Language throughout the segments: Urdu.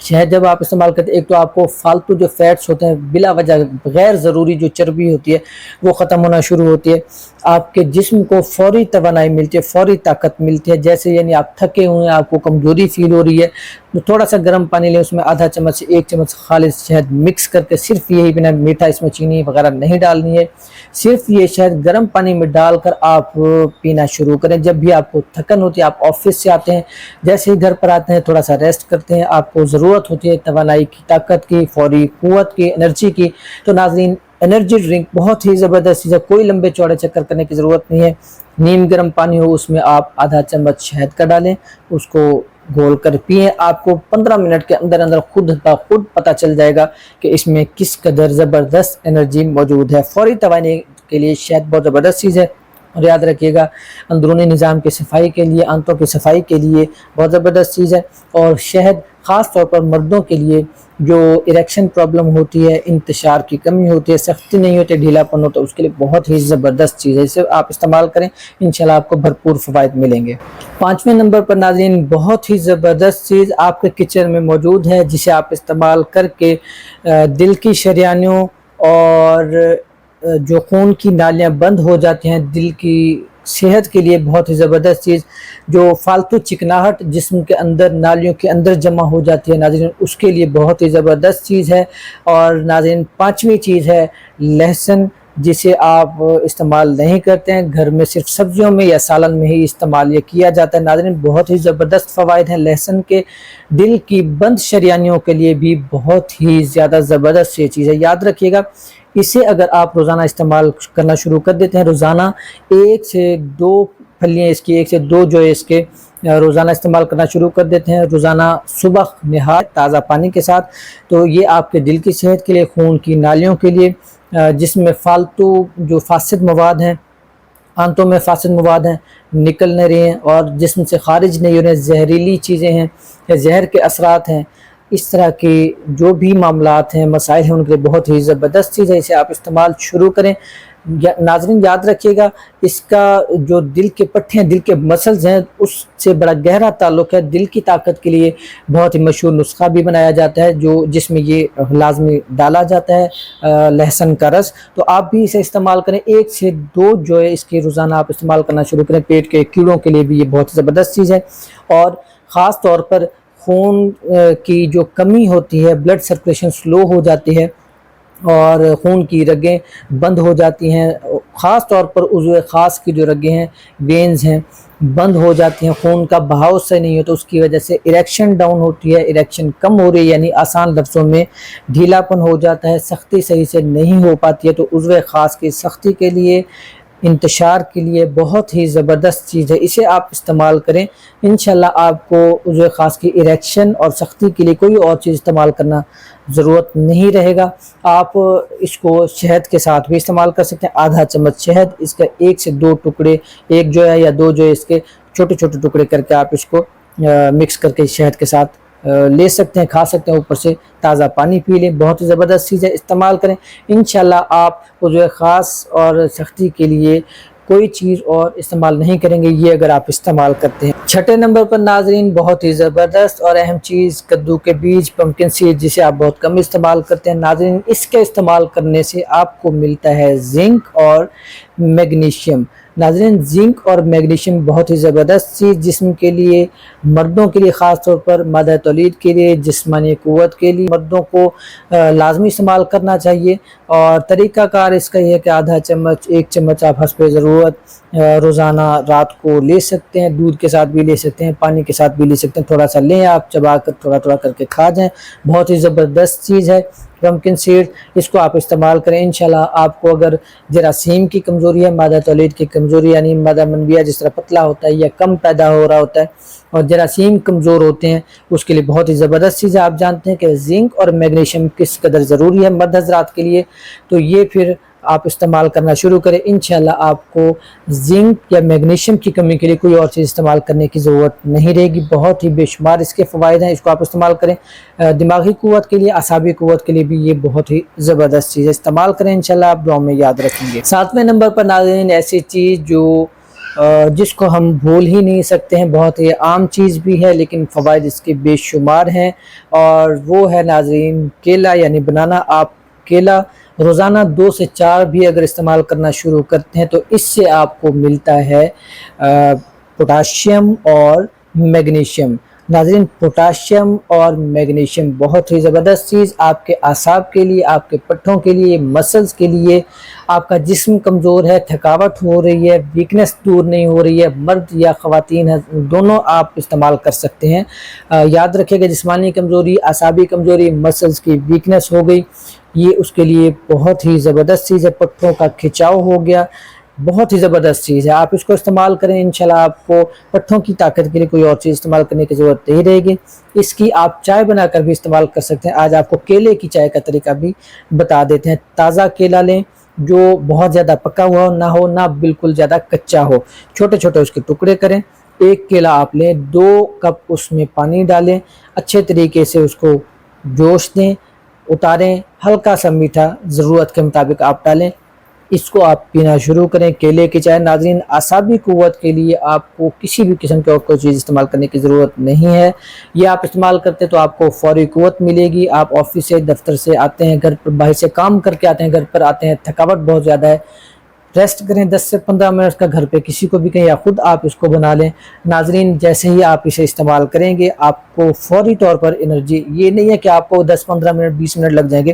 شہد جب آپ استعمال کرتے ہیں، ایک تو آپ کو فالتو جو فیٹس ہوتے ہیں بلا وجہ غیر ضروری جو چربی ہوتی ہے وہ ختم ہونا شروع ہوتی ہے، آپ کے جسم کو فوری توانائی ملتی ہے، فوری طاقت ملتی ہے، جیسے یعنی آپ تھکے ہوئے ہیں، آپ کو کمزوری فیل ہو رہی ہے، تو تھوڑا سا گرم پانی لیں، اس میں آدھا چمچ سے 1 چمچ خالص شہد مکس کر کے، صرف یہی، بنا میٹھا اس میں چینی وغیرہ نہیں ڈالنی ہے، صرف یہ شہد گرم پانی میں ڈال کر آپ پینا شروع کریں۔ جب بھی آپ کو تھکن ہوتی ہے، آپ آفس سے آتے ہیں، جیسے ہی گھر پر آتے ہیں تھوڑا سا ریسٹ کرتے ہیں، آپ کو ضرورت ہوتی ہے توانائی کی، طاقت کی، فوری قوت کی، انرجی کی، تو ناظرین انرجی ڈرنک بہت ہی زبردست چیز ہے، کوئی لمبے چوڑے چکر کرنے کی ضرورت نہیں ہے۔ نیم گرم پانی ہو، اس میں آپ آدھا چمچ شہد کا ڈالیں، اس کو گھول کر پئیں، آپ کو 15 منٹ کے اندر اندر خود بخود پتہ چل جائے گا کہ اس میں کس قدر زبردست انرجی موجود ہے۔ فوری توانائی کے لیے شہد بہت زبردست چیز ہے، اور یاد رکھیے گا اندرونی نظام کی صفائی کے لیے، آنتوں کی صفائی کے لیے بہت زبردست چیز ہے۔ اور شہد خاص طور پر مردوں کے لیے جو اریکشن پرابلم ہوتی ہے، انتشار کی کمی ہوتی ہے، سختی نہیں ہوتی، ڈھیلا پن ہوتا ہے، اس کے لیے بہت ہی زبردست چیز ہے، اسے آپ استعمال کریں، انشاءاللہ آپ کو بھرپور فوائد ملیں گے۔ 5ویں نمبر پر ناظرین بہت ہی زبردست چیز آپ کے کچن میں موجود ہے، جسے آپ استعمال کر کے دل کی شریانوں اور جو خون کی نالیاں بند ہو جاتی ہیں، دل کی صحت کے لیے بہت ہی زبردست چیز، جو فالتو چکناہٹ جسم کے اندر نالیوں کے اندر جمع ہو جاتی ہے ناظرین، اس کے لیے بہت ہی زبردست چیز ہے۔ اور ناظرین 5ویں چیز ہے لہسن، جسے آپ استعمال نہیں کرتے ہیں، گھر میں صرف سبزیوں میں یا سالن میں ہی استعمال یہ کیا جاتا ہے۔ ناظرین بہت ہی زبردست فوائد ہیں لہسن کے، دل کی بند شریانیوں کے لیے بھی بہت ہی زیادہ زبردست یہ چیز ہے، یاد رکھیے گا۔ اسے اگر آپ روزانہ استعمال کرنا شروع کر دیتے ہیں، روزانہ 1 سے 2 پھلیاں اس کی، 1 سے 2 جو ہے اس کے روزانہ استعمال کرنا شروع کر دیتے ہیں، روزانہ صبح نہایت تازہ پانی کے ساتھ، تو یہ آپ کے دل کی صحت کے لیے، خون کی نالیوں کے لیے، جسم میں فالتو جو فاسد مواد ہیں، آنتوں میں فاسد مواد ہیں، نکل نہیں رہے ہیں اور جسم سے خارج نہیں ہو رہے ہیں، زہریلی چیزیں ہیں یا زہر کے اثرات ہیں، اس طرح کے جو بھی معاملات ہیں، مسائل ہیں، ان کے بہت ہی زبردست چیز ہے، اسے آپ استعمال شروع کریں۔ ناظرین یاد رکھیے گا اس کا جو دل کے پٹھے ہیں، دل کے مسلز ہیں، اس سے بڑا گہرا تعلق ہے۔ دل کی طاقت کے لیے بہت ہی مشہور نسخہ بھی بنایا جاتا ہے، جس میں یہ لازمی ڈالا جاتا ہے لہسن کا رس، تو آپ بھی اسے استعمال کریں۔ 1 سے 2 جو ہے اس کے روزانہ آپ استعمال کرنا شروع کریں، پیٹ کے کیڑوں کے لیے بھی یہ بہت زبردست چیز ہے۔ اور خاص طور پر خون کی جو کمی ہوتی ہے، بلڈ سرکولیشن سلو ہو جاتی ہے اور خون کی رگیں بند ہو جاتی ہیں، خاص طور پر عضو خاص کی جو رگیں ہیں، وینز ہیں، بند ہو جاتی ہیں، خون کا بہاؤ سے نہیں ہوتا، اس کی وجہ سے اریکشن ڈاؤن ہوتی ہے، اریکشن کم ہو رہی ہے، یعنی آسان لفظوں میں ڈھیلا پن ہو جاتا ہے، سختی صحیح سے نہیں ہو پاتی ہے، تو عضو خاص کی سختی کے لیے، انتشار کے لیے بہت ہی زبردست چیز ہے، اسے آپ استعمال کریں، انشاءاللہ آپ کو عضو خاص کی اریکشن اور سختی کے لیے کوئی اور چیز استعمال کرنا ضرورت نہیں رہے گا۔ آپ اس کو شہد کے ساتھ بھی استعمال کر سکتے ہیں، آدھا چمچ شہد، اس کا 1 سے 2 ٹکڑے، 1 جو ہے یا 2 جو ہے اس کے چھوٹے چھوٹے ٹکڑے کر کے آپ اس کو مکس کر کے شہد کے ساتھ لے سکتے ہیں، کھا سکتے ہیں، اوپر سے تازہ پانی پی لیں، بہت ہی زبردست چیز ہے، استعمال کریں، انشاءاللہ آپ عضو خاص اور سختی کے لیے کوئی چیز اور استعمال نہیں کریں گے، یہ اگر آپ استعمال کرتے ہیں۔ 6 نمبر پر ناظرین بہت ہی زبردست اور اہم چیز کدو کے بیج، پمپکن سیڈ، جسے آپ بہت کم استعمال کرتے ہیں۔ ناظرین اس کے استعمال کرنے سے آپ کو ملتا ہے زنک اور میگنیشیم۔ ناظرین زنک اور میگنیشیم بہت ہی زبردست چیز، جسم کے لیے، مردوں کے لیے خاص طور پر، مادہ تولید کے لیے، جسمانی قوت کے لیے مردوں کو لازمی استعمال کرنا چاہیے۔ اور طریقہ کار اس کا یہ ہے کہ آدھا چمچ، 1 چمچ آپ حسب ضرورت روزانہ رات کو لے سکتے ہیں، دودھ کے ساتھ بھی لے سکتے ہیں، پانی کے ساتھ بھی لے سکتے ہیں، تھوڑا سا لیں آپ، چبا کر تھوڑا تھوڑا کر کے کھا جائیں، بہت ہی زبردست چیز ہے پمپکن سیڈ، اس کو آپ استعمال کریں، انشاءاللہ آپ کو اگر جراثیم کی کمزوری ہے، مادہ تولید کی کمزوری، یعنی مادہ منویہ جس طرح پتلا ہوتا ہے یا کم پیدا ہو رہا ہوتا ہے اور جراثیم کمزور ہوتے ہیں، اس کے لیے بہت ہی زبردست چیز ہے۔ آپ جانتے ہیں کہ زنک اور میگنیشیم کس قدر ضروری ہے مرد حضرات کے لیے، تو یہ پھر آپ استعمال کرنا شروع کریں، انشاءاللہ آپ کو زنک یا میگنیشیم کی کمی کے لیے کوئی اور چیز استعمال کرنے کی ضرورت نہیں رہے گی، بہت ہی بے شمار اس کے فوائد ہیں، اس کو آپ استعمال کریں، دماغی قوت کے لیے، اعصابی قوت کے لیے بھی یہ بہت ہی زبردست چیز ہے، استعمال کریں، انشاءاللہ آپ دعاؤں میں یاد رکھیں گے۔ 7ویں نمبر پر ناظرین ایسی چیز جو جس کو ہم بھول ہی نہیں سکتے ہیں، بہت ہی عام چیز بھی ہے لیکن فوائد اس کے بے شمار ہیں، اور وہ ہے ناظرین کیلا یعنی بنانا۔ آپ کیلا روزانہ 2 سے 4 بھی اگر استعمال کرنا شروع کرتے ہیں تو اس سے آپ کو ملتا ہے پوٹاشیم اور میگنیشیم۔ ناظرین پوٹاشیم اور میگنیشیم بہت ہی زبردست چیز آپ کے اعصاب کے لیے، آپ کے پٹھوں کے لیے، مسلز کے لیے۔ آپ کا جسم کمزور ہے، تھکاوٹ ہو رہی ہے، ویکنس دور نہیں ہو رہی ہے، مرد یا خواتین ہیں دونوں آپ استعمال کر سکتے ہیں۔ یاد رکھے گا جسمانی کمزوری، اعصابی کمزوری، مسلز کی ویکنس ہو گئی، یہ اس کے لیے بہت ہی زبردست چیز ہے۔ پٹھوں کا کھچاؤ ہو گیا، بہت ہی زبردست چیز ہے، آپ اس کو استعمال کریں، انشاءاللہ آپ کو پٹھوں کی طاقت کے لیے کوئی اور چیز استعمال کرنے کی ضرورت نہیں رہے گی۔ اس کی آپ چائے بنا کر بھی استعمال کر سکتے ہیں۔ آج آپ کو کیلے کی چائے کا طریقہ بھی بتا دیتے ہیں۔ تازہ کیلا لیں جو بہت زیادہ پکا ہوا ہو نہ بالکل زیادہ کچا ہو، چھوٹے چھوٹے اس کے ٹکڑے کریں۔ ایک کیلا آپ لیں، 2 کپ اس میں پانی ڈالیں، اچھے طریقے سے اس کو جوش دیں، اتاریں، ہلکا سا میٹھا ضرورت کے مطابق آپ ڈالیں، اس کو آپ پینا شروع کریں، کیلے کی چائے۔ ناظرین اعصابی قوت کے لیے آپ کو کسی بھی قسم کی اور کوئی چیز استعمال کرنے کی ضرورت نہیں ہے، یہ آپ استعمال کرتے تو آپ کو فوری قوت ملے گی۔ آپ آفس سے، دفتر سے آتے ہیں، گھر پر باہر سے کام کر کے آتے ہیں، گھر پر آتے ہیں، تھکاوٹ بہت زیادہ ہے، ریسٹ کریں 10 سے 15 منٹ کا، گھر پہ کسی کو بھی کہیں یا خود آپ اس کو بنا لیں۔ ناظرین جیسے ہی آپ اسے استعمال کریں گے آپ کو فوری طور پر انرجی، یہ نہیں ہے کہ آپ کو 10-15 منٹ 20 منٹ لگ جائیں گے،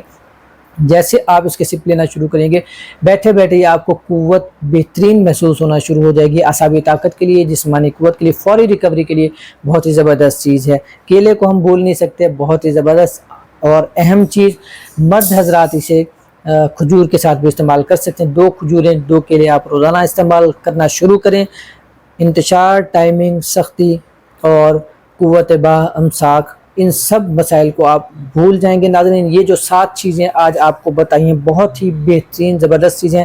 جیسے آپ اس کے سپ لینا شروع کریں گے بیٹھے بیٹھے آپ کو قوت بہترین محسوس ہونا شروع ہو جائے گی۔ اعصابی طاقت کے لیے، جسمانی قوت کے لیے، فوری ریکوری کے لیے بہت ہی زبردست چیز ہے۔ کیلے کو ہم بھول نہیں سکتے، بہت ہی زبردست اور اہم چیز۔ مرد حضرات اسے کھجور کے ساتھ بھی استعمال کر سکتے ہیں، 2 کھجوریں 2 کیلے آپ روزانہ استعمال کرنا شروع کریں۔ انتشار، ٹائمنگ، سختی اور قوت امساک، ان سب مسائل کو آپ بھول جائیں گے۔ ناظرین یہ جو 7 چیزیں آج آپ کو بتائی ہیں بہت ہی بہترین زبردست چیزیں،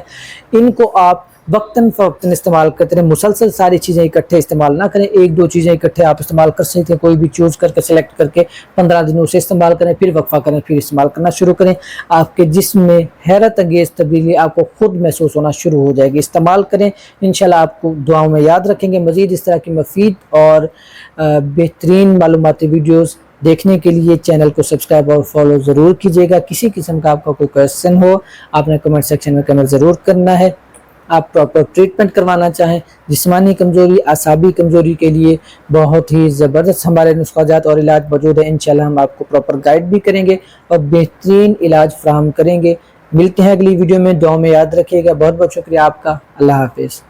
ان کو آپ وقتاً فوقتاً استعمال کرتے رہیں، مسلسل ساری چیزیں اکٹھے استعمال نہ کریں، 1-2 چیزیں اکٹھے آپ استعمال کر سکتے ہیں، کوئی بھی چوز کر کے سلیکٹ کر کے 15 دنوں سے استعمال کریں، پھر وقفہ کریں، پھر استعمال کرنا شروع کریں۔ آپ کے جسم میں حیرت انگیز تبدیلی آپ کو خود محسوس ہونا شروع ہو جائے گی۔ استعمال کریں، انشاءاللہ آپ کو دعاؤں میں یاد رکھیں گے۔ مزید اس طرح کی مفید اور بہترین معلوماتی ویڈیوز دیکھنے کے لیے چینل کو سبسکرائب اور فالو ضرور کیجیے گا۔ کسی قسم کا آپ کا کوئی کویسچن ہو آپ نے کمنٹ سیکشن میں کمنٹ ضرور کرنا ہے۔ آپ پراپر ٹریٹمنٹ کروانا چاہیں، جسمانی کمزوری، اعصابی کمزوری کے لیے بہت ہی زبردست ہمارے نسخہ جات اور علاج موجود ہیں، انشاءاللہ ہم آپ کو پراپر گائیڈ بھی کریں گے اور بہترین علاج فراہم کریں گے۔ ملتے ہیں اگلی ویڈیو میں، دعاؤں میں یاد رکھیے گا۔ بہت بہت شکریہ آپ کا، اللہ حافظ۔